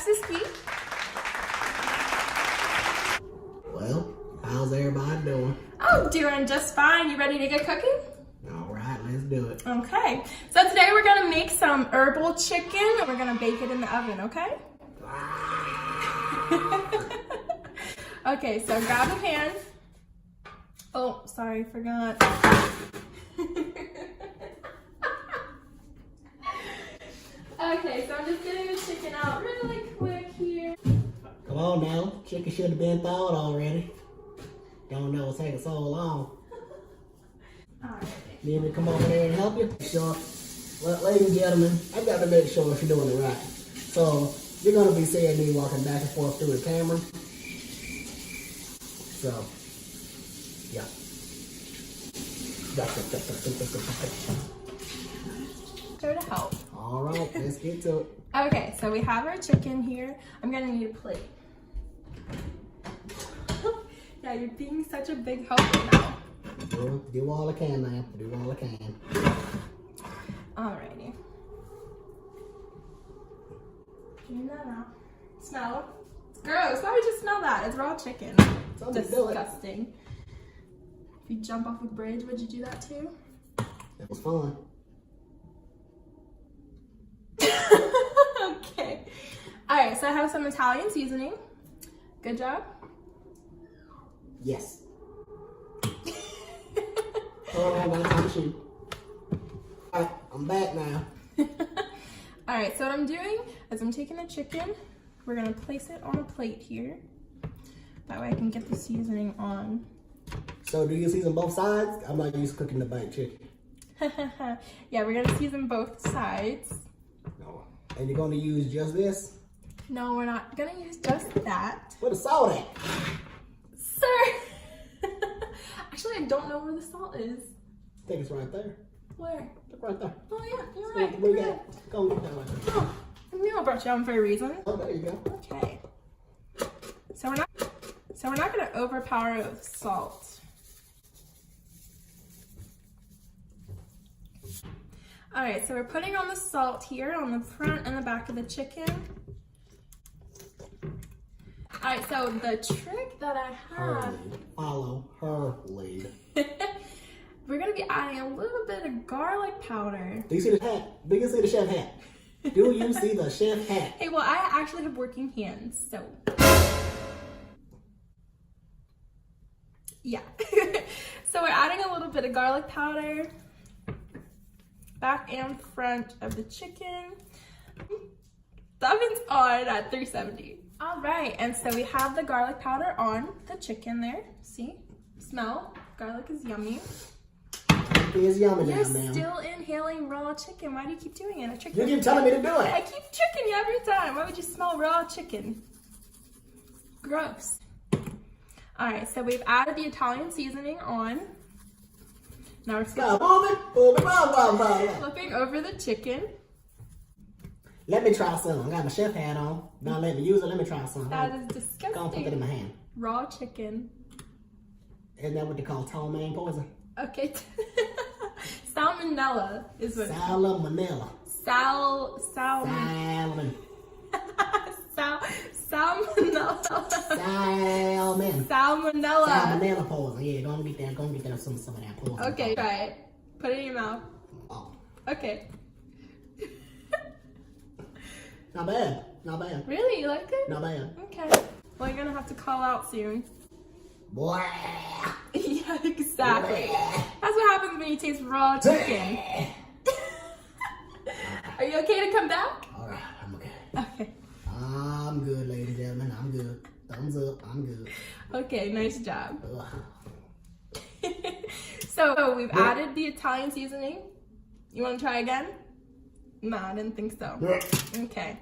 Siski. Well, how's everybody doing? Oh, doing just fine. You ready to get cooking? All right, let's do it. Okay. So today we're gonna make some herbal chicken. We're gonna bake it in the oven, okay? Okay, so grab a pan. Oh, sorry, forgot. Okay, so I'm just getting the chicken out really quick here. Come on now, chicken should have been thawed already. Don't know what's taking so long. Alright. Need me to come over there and help you? Sure. Well, ladies and gentlemen, I got to make sure you're doing it right. So, you're going to be seeing me walking back and forth through the camera. So, yeah. Go to help. All right, let's get to it. Okay, so we have our chicken here. I'm gonna need a plate. Yeah, you're being such a big helper now. Do all I can now. Do all I can. Alrighty. Clean that out. Smell. It's gross. Why would you smell that? It's raw chicken. Disgusting. If you jump off a bridge, would you do that too? That was fun. Okay. Alright, so I have some Italian seasoning. Good job. Yes. Hold on, I got time to shoot. Alright, I'm back now. Alright, so what I'm doing is I'm taking the chicken. We're going to place it on a plate here. That way I can get the seasoning on. So do you season both sides? I'm not used to cooking the baked chicken. Yeah, we're going to season both sides. No. And you're going to use just this? No, we're not going to use just that. Where the salt at? Sir! Actually, I don't know where the salt is. I think it's right there. Where? Look right there. Oh yeah, you're So, right. what you You're got? Go and get that right there. right. Oh, I knew I brought you on for a reason. Oh, there you go. Okay. So we're not going to overpower it with salt. All right, so we're putting on the salt here on the front and the back of the chicken. All right, so the trick that I Her have, lead. Follow her lead. we're gonna be adding a little bit of garlic powder. Do you see the hat? Do you see the chef hat? Do you see the chef hat? Hey, well, I actually have working hands, so. Yeah. So we're adding a little bit of garlic powder. Back and front of the chicken. The oven's on at 370. All right, and so we have the garlic powder on the chicken there. See? Smell. Garlic is yummy. It's yummy You're now, ma'am. still inhaling raw chicken. Why do you keep doing it? I tricked You keep telling me to do I it. keep tricking you every time. Why would you smell raw chicken? Gross. All right, so we've added the Italian seasoning on. Now we're just Come on, flipping over the chicken. Let me try some. I got my chef hat on. Now let me use it. Let me try some. That is Go and put disgusting. it in my hand. Raw chicken. Isn't that what they call tall man poison? Okay. Salmonella is what. Salmonella. Salmonella. Salmon. Salmonella. Salmon. Salmonella. Salmonella poison. Yeah, go and get that. Go and get that some of that poison. Okay, try it. Put it in your mouth. Oh, Okay. not bad. Not bad. Really? You like it? Not bad. Okay. Well, you're gonna have to call out soon. Boy. Yeah, exactly. That's what happens when you taste raw chicken. Are you okay to come back? All right, I'm okay. Okay. I'm good, ladies and gentlemen. I'm good. Thumbs up. I'm good. Okay, nice job. Ugh. So we've added the Italian seasoning. You want to try again? No, I didn't think so. Okay.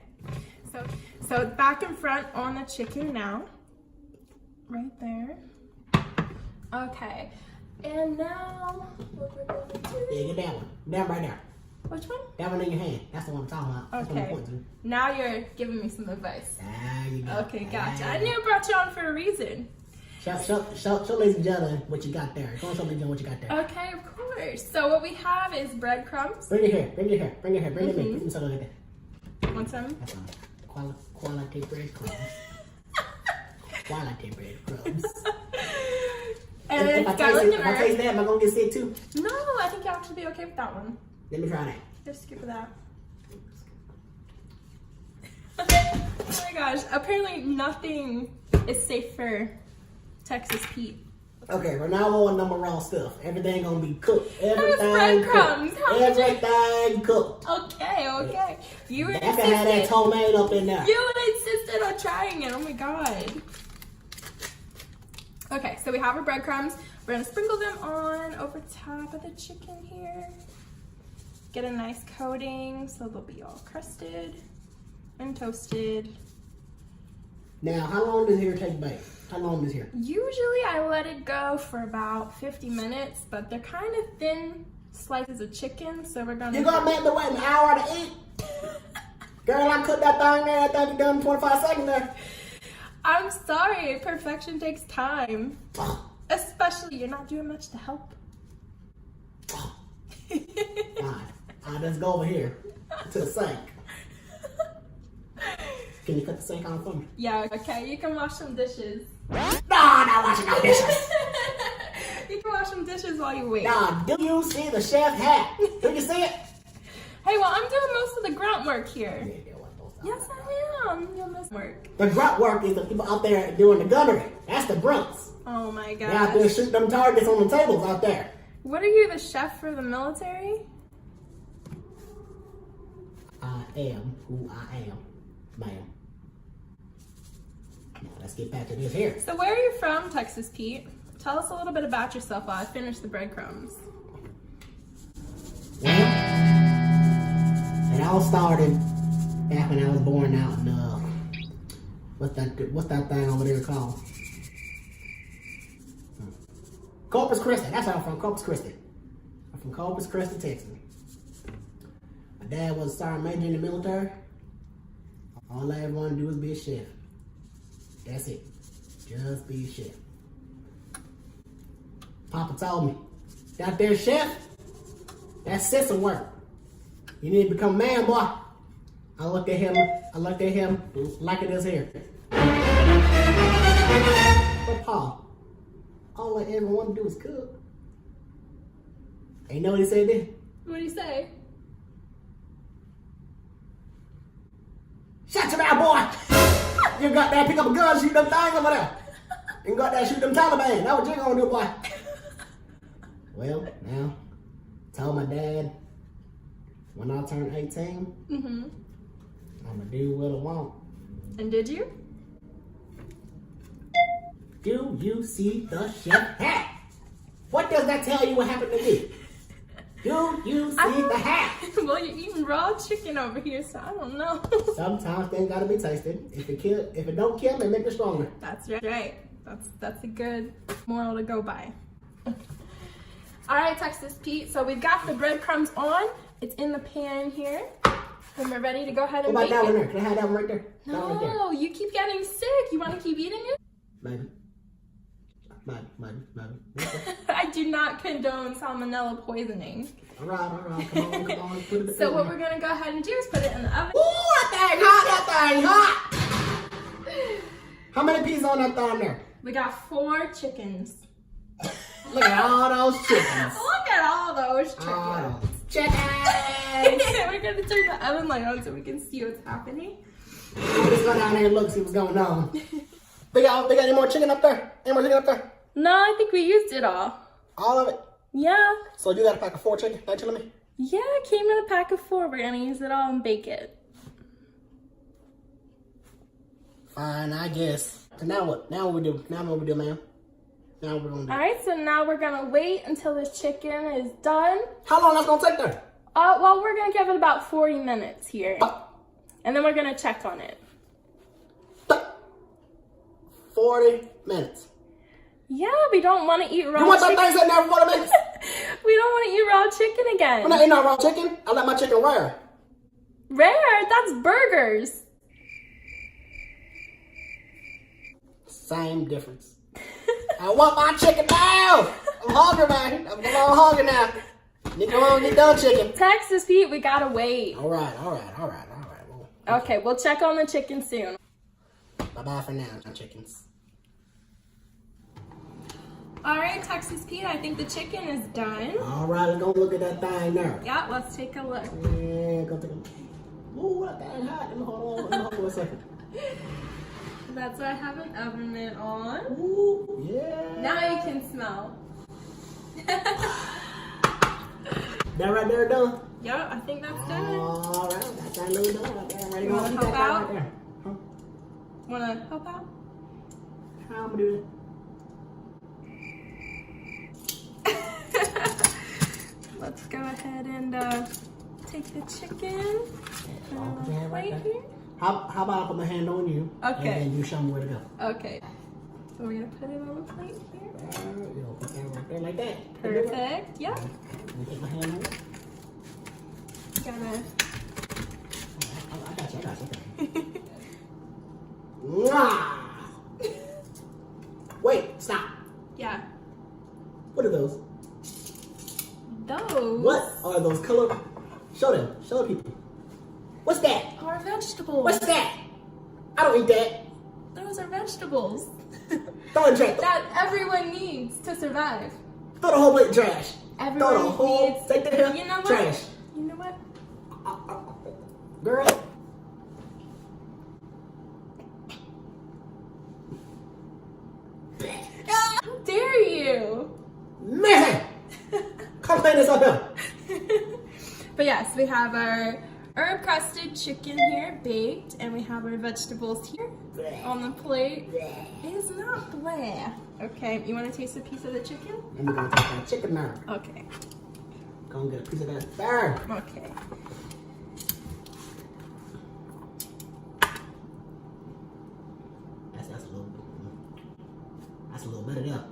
So back and front on the chicken now. Right there. Okay. And now what we're going to do. Yeah, get that one. That right there. Which one? That one in your hand. That's the one I'm talking about. That's the one I'm Okay. pointing Now you're giving me some advice. to. There you go. Okay, gotcha. There I you knew I brought you on for a reason. go. Show ladies and gentlemen what you got there. Go on, show ladies and gentlemen what you got there. Okay, of course. So what we have is breadcrumbs. Bring it here. Bring it here. Bring it here. Bring it here. Bring it here. Bring it here. Want some? That's Quality breadcrumbs. Quality breadcrumbs. And If it's I garlic taste and that, am I gonna get sick too? No, I think you'll actually be okay with that one. Let me try that. Just skip that. Oh my gosh, apparently nothing is safe for Texas Pete. Okay, from now on, no more raw stuff. Everything gonna be cooked. was Everything breadcrumbs. cooked. How did you- Everything cooked. Okay. You I can have that insisted. tomato up in there. You insisted on trying it. Oh my god. Okay, so we have our breadcrumbs. We're gonna sprinkle them on over top of the chicken here. Get a nice coating so they'll be all crusted and toasted. Now, how long does here take to bake? How long is here? Usually I let it go for about 50 minutes, but they're kind of thin slices of chicken, so we're gonna... You gonna make me wait an hour to eat? Girl, I cooked that thing there. That thing be done in 25 seconds there. I'm sorry, perfection takes time. Especially, you're not doing much to help. Fine. Let's go over here to the sink. Can you cut the sink on for me? Yeah, okay, you can wash some dishes. No, not washing no dishes. You can wash some dishes while you wait. Nah, do you see the chef hat? Do you see it? Hey, well, I'm doing most of the grunt work here. Yeah, what those are. Yes, I am. You'll miss work. The grunt work is the people out there doing the gunnery. That's the grunts. Oh my They out there gosh. shooting them targets on the tables out there. What are you, the chef for the military? I am who I am, ma'am. Now, let's get back to this here. So where are you from, Texas Pete? Tell us a little bit about yourself while I finish the breadcrumbs. Well, it all started back when I was born out in what's that thing over there called? Corpus Christi. That's how I'm from, Corpus Christi. I'm from Corpus Christi, Texas. My dad was a sergeant major in the military. All I ever wanted to do was be a chef. That's it. Just be a chef. Papa told me, that there chef, that's system work. You need to become a man, boy. I looked at him like it is here. But Pa, all I ever want to do is cook. Ain't know what he said then? What do you say? Shut your mouth, boy! You got that, pick up a gun, shoot them things over there. You got that, shoot them Taliban. That's what you gonna do, boy. Well, now, told my dad, when I turn 18, Mm-hmm. I'm gonna do what I want. And did you? Do you see the chef hat? What does that tell you what happened to me? Do you see the hat? Well, you're eating raw chicken over here, so I don't know. Sometimes things gotta be tasted. If it don't kill me, make it stronger. That's right. That's a good moral to go by. All right, Texas Pete. So we've got the breadcrumbs on. It's in the pan here, and we're ready to go ahead and What about bake that one it. there? Can I have that one right there? That one right there. No, you keep getting sick. You want to keep eating it? Maybe. I do not condone salmonella poisoning. All right. Come on. Put it So what we're gonna go ahead and do is put it in the oven. Ooh, that thing hot! How many pieces on that thing there? We got 4 chickens. Look at all those chickens. Look at all those chickens. All those chickens. We're gonna turn the oven light on so we can see what's happening. Let's go down there and look, see what's going on. They got any more chicken up there? Any more chicken up there? No, I think we used it all. All of it? Yeah. So you got a pack of 4 chicken? That you telling me? Yeah, it came in a pack of 4. We're gonna use it all and bake it. Fine, I guess. So now what? Now what we do? Now what we do, ma'am? Now what we're gonna do? Alright, so now we're gonna wait until the chicken is done. How long that's gonna take there? Well, we're gonna give it about 40 minutes here. And then we're gonna check on it. 40 minutes. Yeah, we don't want to eat raw You want that chicken. thing sitting there for 40 minutes? We don't want to eat raw chicken again. I'm not eating no raw chicken. I like my chicken rare. Rare? That's burgers. Same difference. I want my chicken now. I'm hungry, man. I'm a little hungry now. Need to go on and get done chicken. Texas Pete, we gotta wait. All right. Well, Okay, we'll check on the chicken soon. Bye-bye for now, chickens. All right, Texas Pete, I think the chicken is done. All right, let's go look at that thing there. Yeah, let's take a look. Yeah, go take a look. Ooh, that thing hot. Let me hold on for a second. That's why I have an oven mitt on. Ooh, yeah. Now you can smell. That right there done? Yeah, I think that's done. All right, that thing really done right there. Ready to You go. wanna Keep help that thing out? right there. Huh? Wanna help out? How I'm gonna do it? Let's go ahead and take the chicken. Put it Put on your the hand right plate there. here. How about I put my hand on you? Okay. And then you show me where to go. Okay. So we're gonna put it on the plate here. You know, put that right there like that. Perfect. Yeah. Let me take my hand on it. Gotta. I got you. Mwah! Wait, stop. Yeah. What are those? Those What are those color? Show them. Show the people. What's that? are vegetables. What's that? I don't eat that. Those are vegetables Throw it in trash. that everyone needs to survive. Throw the whole plate in trash. Everyone Throw the whole needs. take the hell You know what? trash. You know what? Girl. How dare you? Man! Come clean this up here. But yes, we have our herb crusted chicken here baked, and we have our vegetables here on the plate. It is not blah. Okay, you want to taste a piece of the chicken? And we're gonna take that chicken now. Okay. Go and get a piece of that there. Okay. That's a little better there.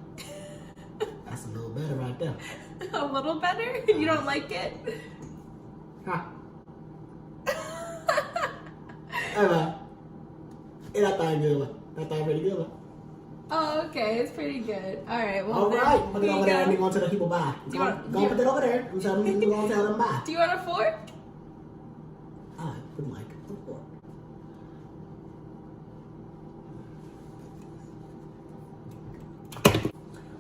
That's a little better right there. A little better? You don't like it? Huh. Hey man. Ain't that thing good one? That thing pretty good one. Oh, okay. It's pretty good. All right. Well, Alright, put it here over you there and go. we're gonna tell the people bye. Do you want- Go do put you- it over there and tell them we're gonna tell them bye. Do you want a fork? I would like a fork.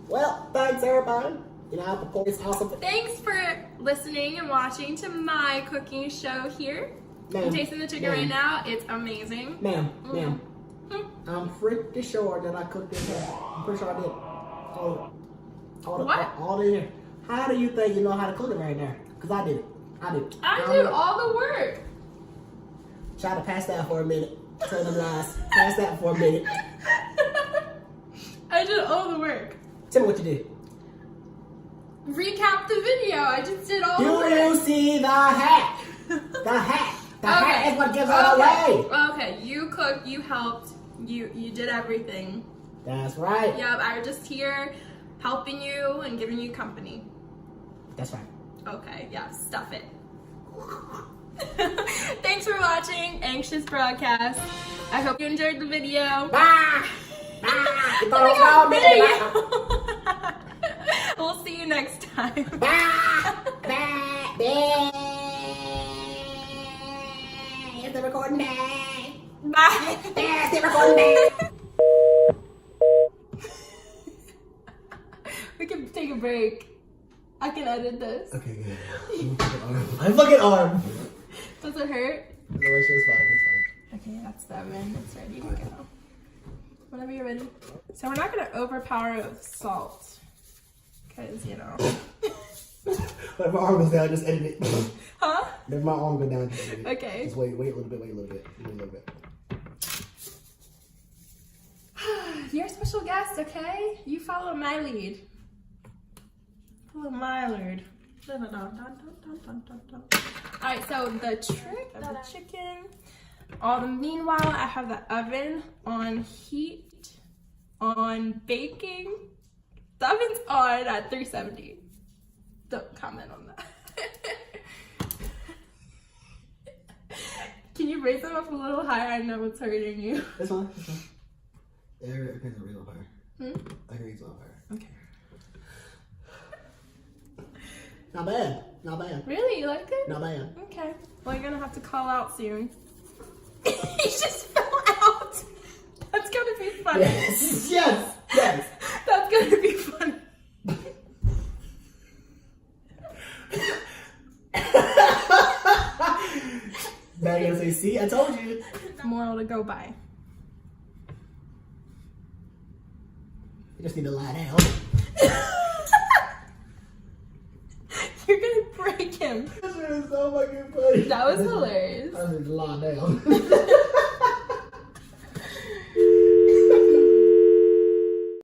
Well, thanks everybody. You know, the pork is awesome. Thanks for listening and watching to my cooking show here. I'm tasting the chicken right now. It's amazing. Ma'am, Mm. ma'am, Hmm. I'm pretty sure that I cooked this here. I'm pretty sure I did. What? All in here. How do you think you know how to cook it right there? Because I did it. I did. I do all the work. Try to pass that for a minute. Tell them lies. Pass that for a minute. I did all the work. Tell me what you did. Recap the video. I just did all the Do work. you see the hat? The hat. The hat is what gives it away. Okay, you cooked, you helped, you did everything. That's right. Yep, I was just here helping you and giving you company. That's right. Okay, yeah, stuff it. Thanks for watching Anxious Broadcast. I hope you enjoyed the video. Bye. Bye. You thought Oh it was my all God, me. video. We'll see you next time. Bye. Bye. Bye. It's the recording day. Bye. It's the recording day. We can take a break. I can edit this. Okay, good. My fucking arm. Does it hurt? No, it's just fine. It's fine. Okay, that's 7. It's ready to go. Whenever you're ready. So we're not going to overpower it with salt. Because, you know. But if my arm goes down, just edit it. Huh? If my arm goes down, just edit it. Okay. Just wait a little bit, wait a little bit. You're a special guest, okay? You follow my lead. Follow my lead. Alright, so the trick of the chicken. Meanwhile, I have the oven on heat, on baking. The oven's on at 370. Don't comment on that. Can you raise them up a little higher? I know it's hurting you. That's fine. That's fine. Everything's a real fire. Hmm? Everything's on fire. Okay. Not bad. Not bad. Really? You like it? Not bad. Okay. Well, you're gonna have to call out soon. He just fell out. That's gonna be funny. Yes, yes, yes. That's gonna be funny. Back and say, see, I told you. Moral to go by. You just need to lie down. You're gonna break him. That shit is so fucking funny. That was hilarious. I just lie down.